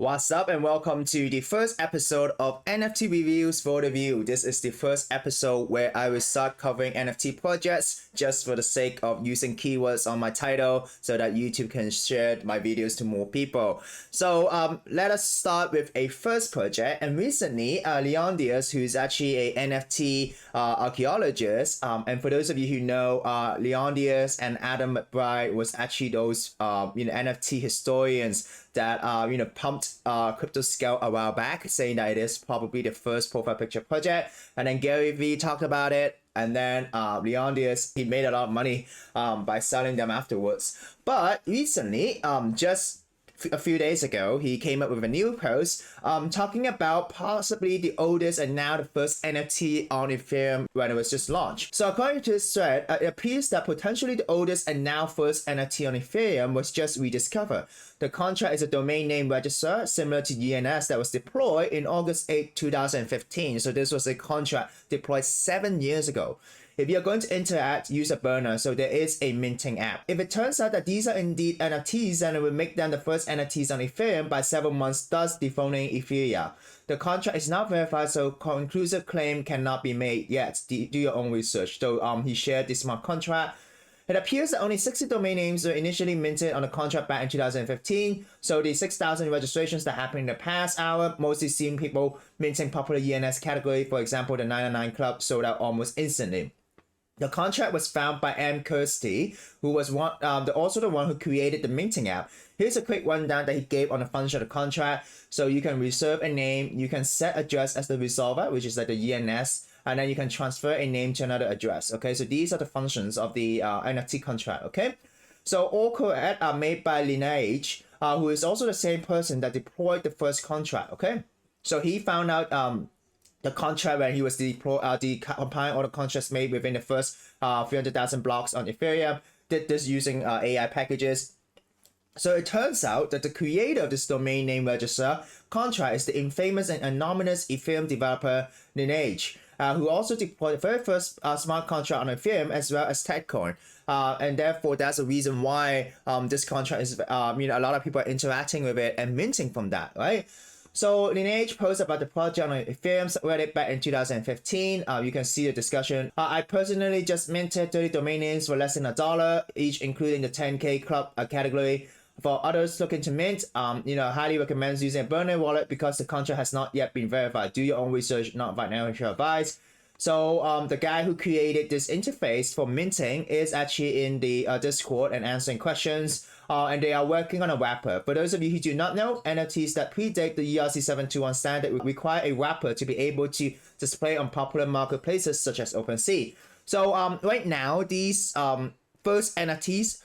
What's up and welcome to the first episode of NFT Reviews for the View. This is the first episode where I will start covering NFT projects just for the sake of using keywords on my title so that YouTube can share my videos to more people. So let us start with a first project. And recently, Leonidas, who is actually a NFT archaeologist, and for those of you who know, Leonidas and Adamamcbride was actually those NFT historians that pumped crypto scale a while back, saying that it is probably the first profile picture project. And then Gary Vee talked about it, and then Leonidas, he made a lot of money by selling them afterwards. But recently, just a few days ago, he came up with a new post talking about possibly the oldest and now the first NFT on Ethereum when it was just launched. So according to this thread, it appears that potentially the oldest and now first NFT on Ethereum was just rediscovered. The contract is a domain name registrar similar to ENS that was deployed in August 8, 2015. So this was a contract deployed 7 years ago. If you're going to interact, use a burner, so there is a minting app. If it turns out that these are indeed NFTs, then it will make them the first NFTs on Ethereum by several months, thus dethroning Ethereum. The contract is not verified, so conclusive claim cannot be made yet. Do your own research. So he shared this smart contract. It appears that only 60 domain names were initially minted on the contract back in 2015. So the 6,000 registrations that happened in the past hour mostly seen people minting popular ENS category. For example, the 999 Club sold out almost instantly. The contract was found by M. Kirsty, who was also the one who created the minting app. Here's a quick rundown that he gave on the function of the contract. So you can reserve a name, you can set address as the resolver, which is like the ENS, and then you can transfer a name to another address. Okay, so these are the functions of the NFT contract. Okay, so all code are made by Linagee, who is also the same person that deployed the first contract. Okay, so he found out the contract when he was compiling all the contracts made within the first 300,000 blocks on Ethereum, did this using AI packages. So it turns out that the creator of this domain name registrar contract is the infamous and anonymous Ethereum developer Linagee, who also deployed the very first smart contract on Ethereum as well as Tetcoin. And therefore, that's the reason why this contract is, a lot of people are interacting with it and minting from that, right? So Linagee posted about the project on Ethereum Reddit back in 2015. You can see the discussion. I personally just minted 30 domain names for less than $1 each, including the 10K club category. For others looking to mint, highly recommend using a burner wallet because the contract has not yet been verified. Do your own research, not financial advice. So the guy who created this interface for minting is actually in the Discord and answering questions. And they are working on a wrapper. For those of you who do not know, NFTs that predate the ERC721 standard require a wrapper to be able to display on popular marketplaces such as OpenSea. So right now, these first NFTs,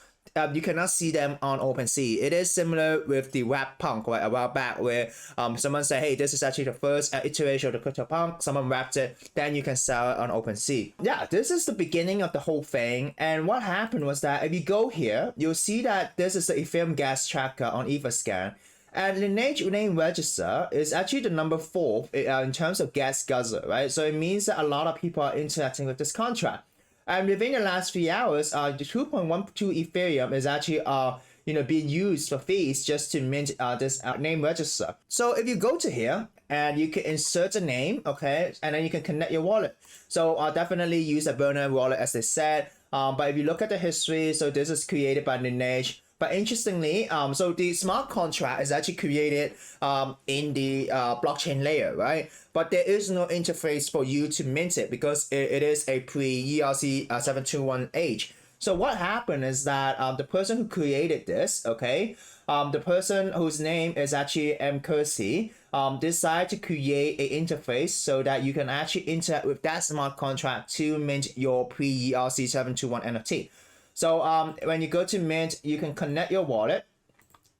you cannot see them on OpenSea. It is similar with the Wrap Punk, right, a while back, where someone said, hey, this is actually the first iteration of the CryptoPunk. Someone wrapped it, then you can sell it on OpenSea. Yeah, this is the beginning of the whole thing. And what happened was that if you go here, you'll see that this is the Ethereum gas tracker on Etherscan. And Linagee Name Registrar is actually the number 4 in terms of Gas Guzzler, right? So it means that a lot of people are interacting with this contract. And within the last 3 hours, the 2.12 Ethereum is actually being used for fees just to mint this name register. So if you go to here and you can insert a name, okay, and then you can connect your wallet. So definitely use a burner wallet as they said. But if you look at the history, so this is created by Linagee. But interestingly, so the smart contract is actually created in the blockchain layer, right? But there is no interface for you to mint it because it is a pre-ERC721 age. So what happened is that the person who created this, okay, the person whose name is actually M. Kirsty, decided to create an interface so that you can actually interact with that smart contract to mint your pre-ERC721 NFT. So when you go to mint, you can connect your wallet,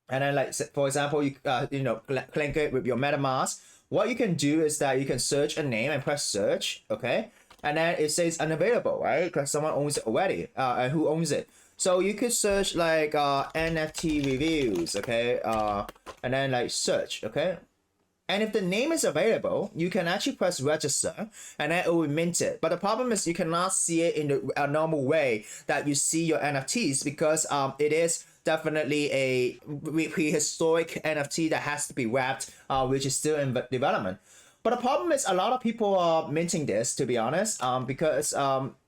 and then like for example, you link it with your MetaMask. What you can do is that you can search a name and press search, okay, and then it says unavailable, right? Because someone owns it already, and who owns it? So you could search like NFT reviews, okay, and then like search, okay. And if the name is available, you can actually press register and then it will mint it. But the problem is you cannot see it in the normal way that you see your NFTs because it is definitely a prehistoric NFT that has to be wrapped, which is still in development. But the problem is a lot of people are minting this, to be honest, because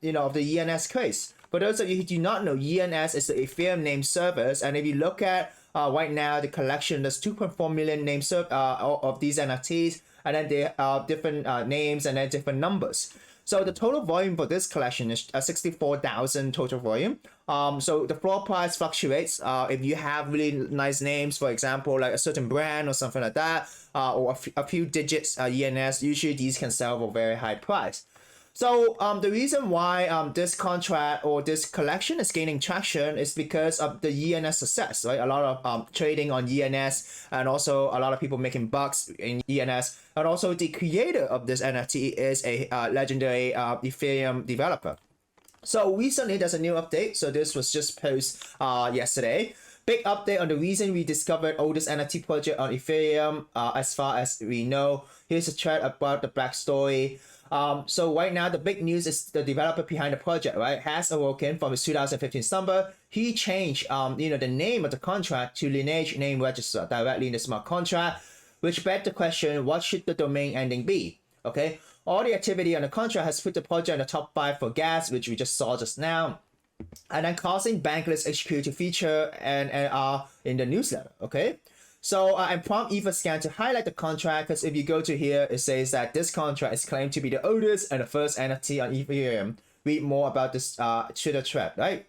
you know, of the ENS craze. For those of you who do not know, ENS is the Ethereum name service, and if you look at right now the collection, there's 2.4 million names of these NFTs, and then they are different names and then different numbers. So the total volume for this collection is 64,000 total volume. So the floor price fluctuates. If you have really nice names, for example, like a certain brand or something like that, or a few digits ENS, usually these can sell for a very high price. So the reason why this contract or this collection is gaining traction is because of the ENS success, right? A lot of trading on ENS, and also a lot of people making bucks in ENS. And also the creator of this NFT is a legendary Ethereum developer. So recently there's a new update. So this was just posted yesterday. Big update on the reason we discovered oldest NFT project on Ethereum as far as we know. Here's a thread about the backstory. So right now the big news is the developer behind the project, right, has awoken from his 2015 slumber. He changed you know, the name of the contract to Linagee Name Registrar directly in the smart contract, which begged the question, what should the domain ending be? Okay, all the activity on the contract has put the project in the top 5 for gas, which we just saw just now, and then causing Bankless HQ to feature and are in the newsletter. Okay. So I prompt Etherscan to highlight the contract, because if you go to here, it says that this contract is claimed to be the oldest and the first NFT on Ethereum. Read more about this Twitter thread, right?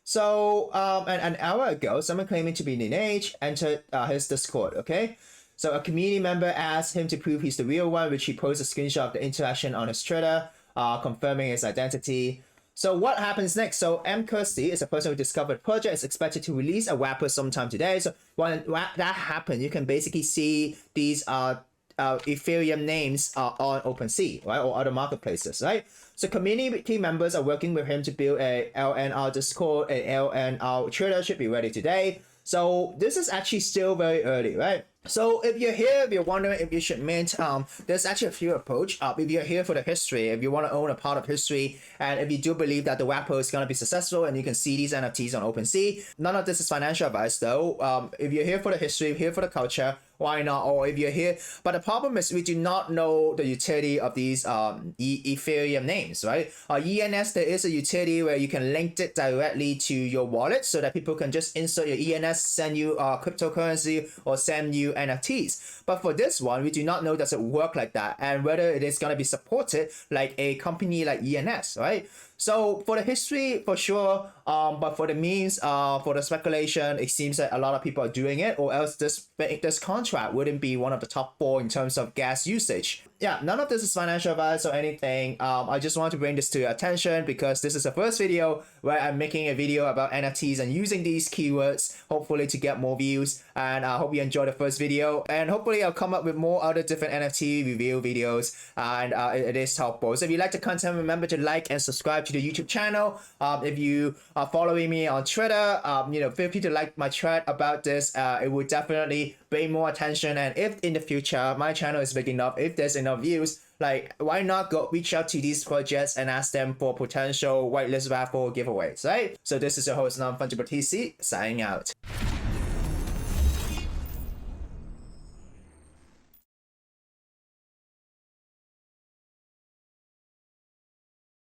So an hour ago, someone claiming to be Linagee entered his Discord, okay? So a community member asked him to prove he's the real one, which he posted a screenshot of the interaction on his Twitter, confirming his identity. So what happens next? So M. Kirsty is a person who discovered the project, is expected to release a wrapper sometime today. So when that happens, you can basically see these Ethereum names on OpenSea, right, or other marketplaces, right? So community members are working with him to build a LNR Discord, a LNR Twitter should be ready today. So this is actually still very early, right? So if you're here, if you're wondering if you should mint, there's actually a few approach. If you're here for the history, if you want to own a part of history, and if you do believe that the wrapper is going to be successful and you can see these NFTs on OpenSea, none of this is financial advice though. If you're here for the history, here for the culture, why not? Or if you're here, but the problem is we do not know the utility of these Ethereum names, right? ENS, there is a utility where you can link it directly to your wallet so that people can just insert your ENS, send you cryptocurrency, or send you NFTs. But for this one, we do not know does it work like that, and whether it is going to be supported like a company like ENS, right? So for the history, for sure, but for the memes, for the speculation, it seems that a lot of people are doing it, or else this contract wouldn't be one of the top 4 in terms of gas usage. Yeah, none of this is financial advice or anything. I just want to bring this to your attention because this is the first video where I'm making a video about NFTs and using these keywords, hopefully to get more views. And I hope you enjoyed the first video, and hopefully I'll come up with more other different NFT review videos, and it is helpful. So if you like the content, remember to like and subscribe to the YouTube channel. If you are following me on Twitter, you know, feel free to like my thread about this. It would definitely bring more attention, and if in the future my channel is big enough, if there's enough views, like, why not go reach out to these projects and ask them for potential whitelist raffle giveaways, right? So this is your host Non-Fungible TC signing out.